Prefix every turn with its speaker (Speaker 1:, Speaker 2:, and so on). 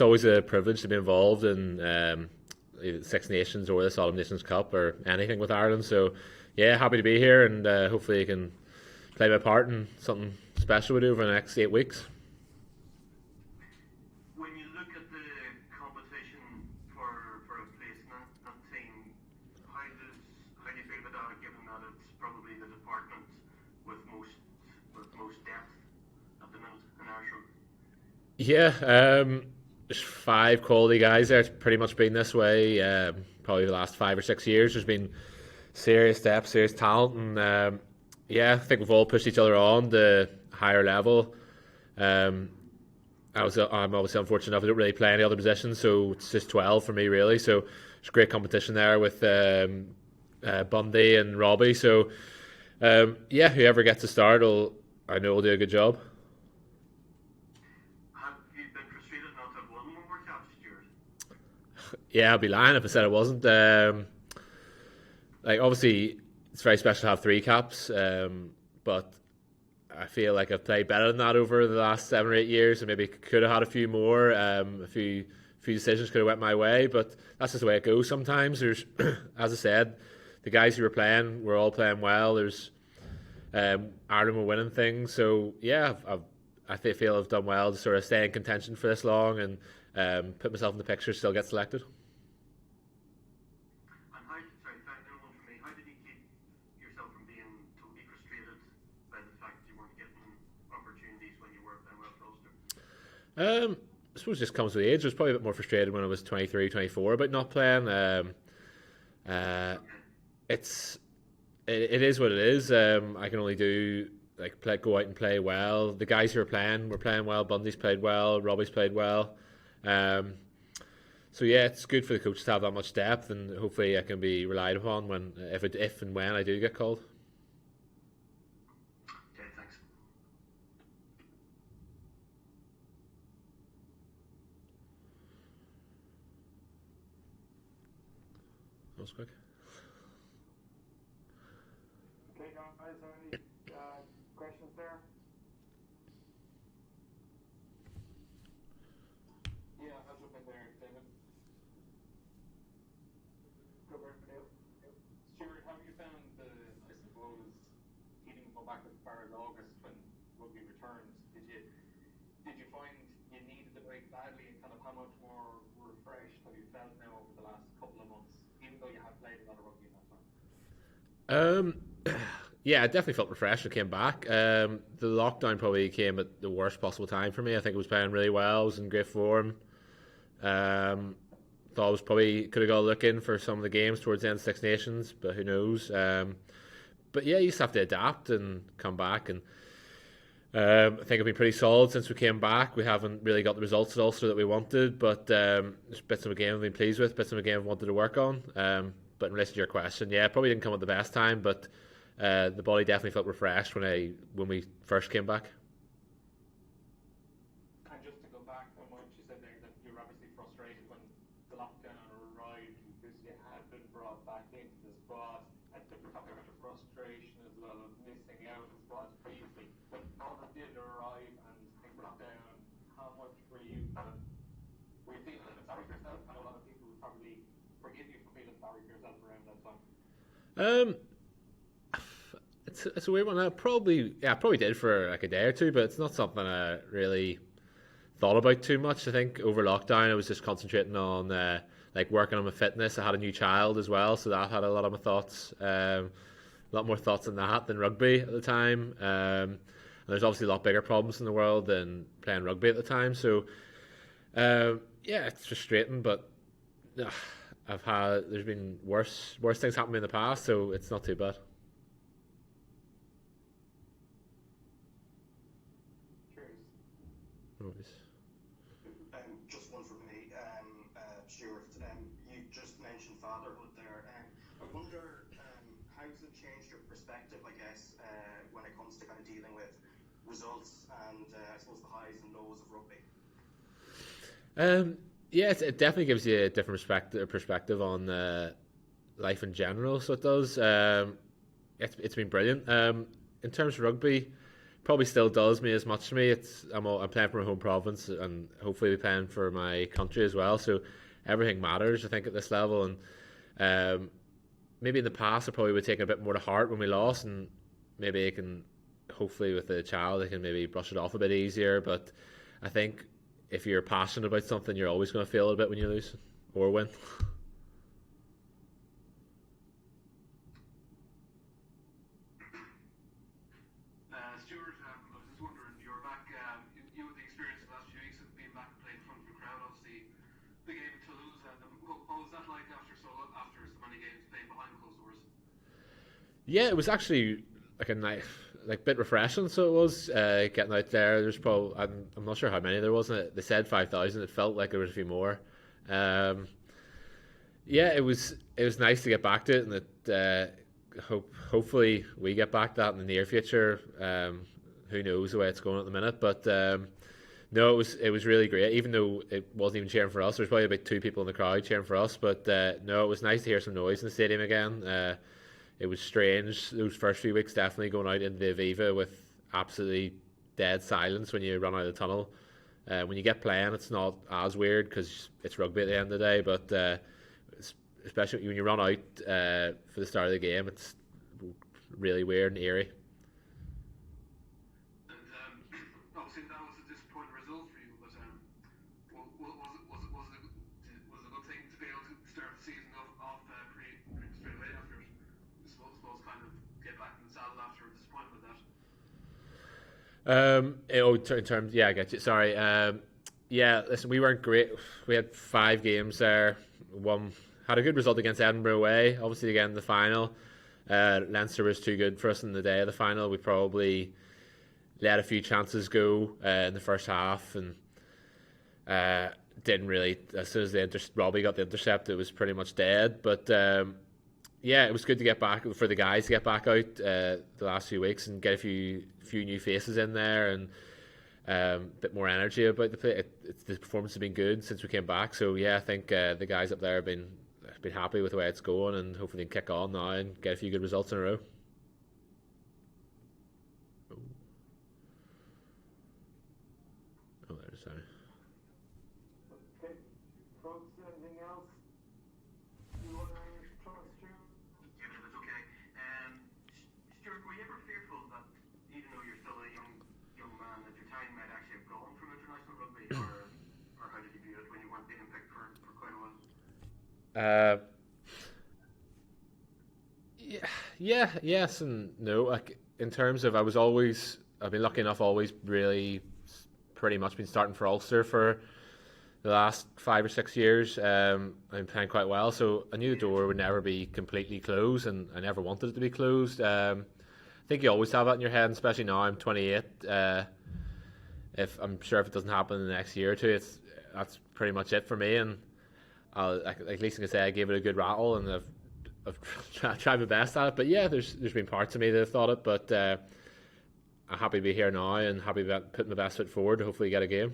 Speaker 1: it's always a privilege to be involved in either Six Nations or this Autumn Nations Cup or anything with Ireland. So, yeah, happy to be here, and hopefully I can play my part in something special we do over the next 8 weeks.
Speaker 2: When you look at the competition for a place in that team, how do you feel about that, given that it's probably the department with most depth at the minute in Irish rugby?
Speaker 1: Yeah, there's 5 quality guys there. It's pretty much been this way probably the last 5 or 6 years. There's been serious depth, serious talent, and yeah, I think we've all pushed each other on to higher level. I'm obviously unfortunate enough I don't really play any other positions, so it's just 12 for me really. So there's great competition there with Bundy and Robbie. So yeah, whoever gets to start, I know will do a good job.
Speaker 2: Have you been frustrated not to have won more caps, Stuart?
Speaker 1: Yeah, I'd be lying if I said it wasn't. Like obviously, it's very special to have 3 caps, but I feel like I've played better than that over the last 7 or 8 years, and maybe could have had a few more. A few decisions could have went my way, but that's just the way it goes. Sometimes there's, as I said, the guys who were all playing well. There's Ireland were winning things, so yeah, I feel I've done well to sort of stay in contention for this long and put myself in the picture, still get selected.
Speaker 2: Final one for me. How did you keep yourself from being totally frustrated by the fact that you weren't getting opportunities when you were playing well for Ulster?
Speaker 1: I suppose it just comes with age. I was probably a bit more frustrated when I was 23, 24 about not playing. Okay. It is what it is. I can only do go out and play well. The guys who were playing well. Bundy's played well. Robbie's played well. So yeah, it's good for the coaches to have that much depth, and hopefully I can be relied upon if and when I do get called.
Speaker 2: Okay, thanks.
Speaker 1: That was quick.
Speaker 3: Okay, guys, any questions there? Yeah, I'll jump in there, David. Go for it, Neil. Stuart, how have you found I suppose, even go back as far as August when rugby returned? Did you find you needed the break badly, and kind of how much more refreshed have you felt now over the last couple of months, even though you have played a lot of rugby in that time?
Speaker 1: Yeah, I definitely felt refreshed when I came back. The lockdown probably came at the worst possible time for me. I think I was playing really well. I was in great form. Thought I was probably could have got a look in for some of the games towards the end of Six Nations, but who knows? But yeah, you just have to adapt and come back. And I think I've been pretty solid since we came back. We haven't really got the results at Ulster that we wanted, but there's bits of a game I've been pleased with, bits of a game I've wanted to work on. But in relation to your question, yeah, probably didn't come at the best time, but the body definitely felt refreshed when we first came back.
Speaker 3: And just to go back on what you said there, that you were obviously frustrated when the lockdown arrived because you had been brought back into the squad. And the topic of frustration as well of missing out on the squad previously. When Ulster did arrive and things went down, how much were you feeling sorry for yourself? And a lot of people would probably forgive you for feeling sorry for yourself around that time.
Speaker 1: It's a weird one. I probably did for like a day or two, but it's not something I really thought about too much. I think over lockdown I was just concentrating on working on my fitness. I had a new child as well, so that had a lot of my thoughts, a lot more thoughts on that than rugby at the time. And there's obviously a lot bigger problems in the world than playing rugby at the time. So yeah, it's frustrating, but there's been worse things happening in the past, so it's not too bad.
Speaker 4: Just one from me, Stuart. You just mentioned fatherhood there. I wonder how has it changed your perspective, I guess, when it comes to kind of dealing with results and I suppose the highs and lows of rugby?
Speaker 1: Yeah, it definitely gives you a different perspective on life in general. So it does. It's been brilliant. In terms of rugby, probably still does me as much to me. I'm playing for my home province, and hopefully playing for my country as well. So everything matters, I think, at this level. And maybe in the past, I probably would take it a bit more to heart when we lost, and maybe I can, hopefully with the child, I can maybe brush it off a bit easier. But I think if you're passionate about something, you're always going to feel it a bit when you lose or win.
Speaker 3: Stuart, I was just wondering, you were back, you had the experience the last few weeks of being back and playing in front of a crowd, obviously the game in Toulouse, and what was that like after so many games playing behind closed doors?
Speaker 1: Yeah, it was actually like a nice, like bit refreshing. So it was getting out there. There's probably I'm not sure how many there was. They said 5,000. It felt like there was a few more. Yeah, it was nice to get back to it, and hopefully we get back to that in the near future. Who knows the way it's going at the minute, but no, it was really great. Even though it wasn't even cheering for us, there's probably about 2 people in the crowd cheering for us. But no, it was nice to hear some noise in the stadium again. It was strange those first few weeks, definitely going out into the Aviva with absolutely dead silence when you run out of the tunnel. When you get playing, it's not as weird because it's rugby at the end of the day, but especially when you run out for the start of the game, it's really weird and eerie.
Speaker 3: And obviously that was a disappointing result for you, but was it a good thing to be able to start the season off pretty straight away after it? I suppose kind of get back in the saddle after a disappointment with that.
Speaker 1: In terms, yeah, I get you. Sorry. Yeah, listen, we weren't great. We had 5 games there. Had a good result against Edinburgh away. Obviously, again, the final. Leinster was too good for us in the day of the final. We probably let a few chances go in the first half, and didn't really. As soon as Robbie got the intercept, it was pretty much dead. But yeah, it was good to get back for the guys to get back out the last few weeks and get a few new faces in there, and a bit more energy about the play. The performance has been good since we came back. So yeah, I think the guys up there have been happy with the way it's going, and hopefully they can kick on now and get a few good results in a row. Oh, there's sorry.
Speaker 3: Okay, folks, anything else you want to throw us through?
Speaker 2: Yeah, no, that's okay. Stuart, were you ever fearful that, even though you're still a young man, that your time might actually have gone from international rugby, or how did you view it when you weren't being picked for quite a while?
Speaker 1: Yeah, yes and no. Like in terms of, I've been lucky enough, always really pretty much been starting for Ulster for the last 5 or 6 years. I'm playing quite well, so I knew the door would never be completely closed, and I never wanted it to be closed. I think you always have that in your head, and especially now I'm 28. If it doesn't happen in the next year or two, that's pretty much it for me. And at least I can say I gave it a good rattle, and I've tried my best at it. But yeah, there's been parts of me that have thought it, but I'm happy to be here now and happy about putting my best foot forward to hopefully get a game.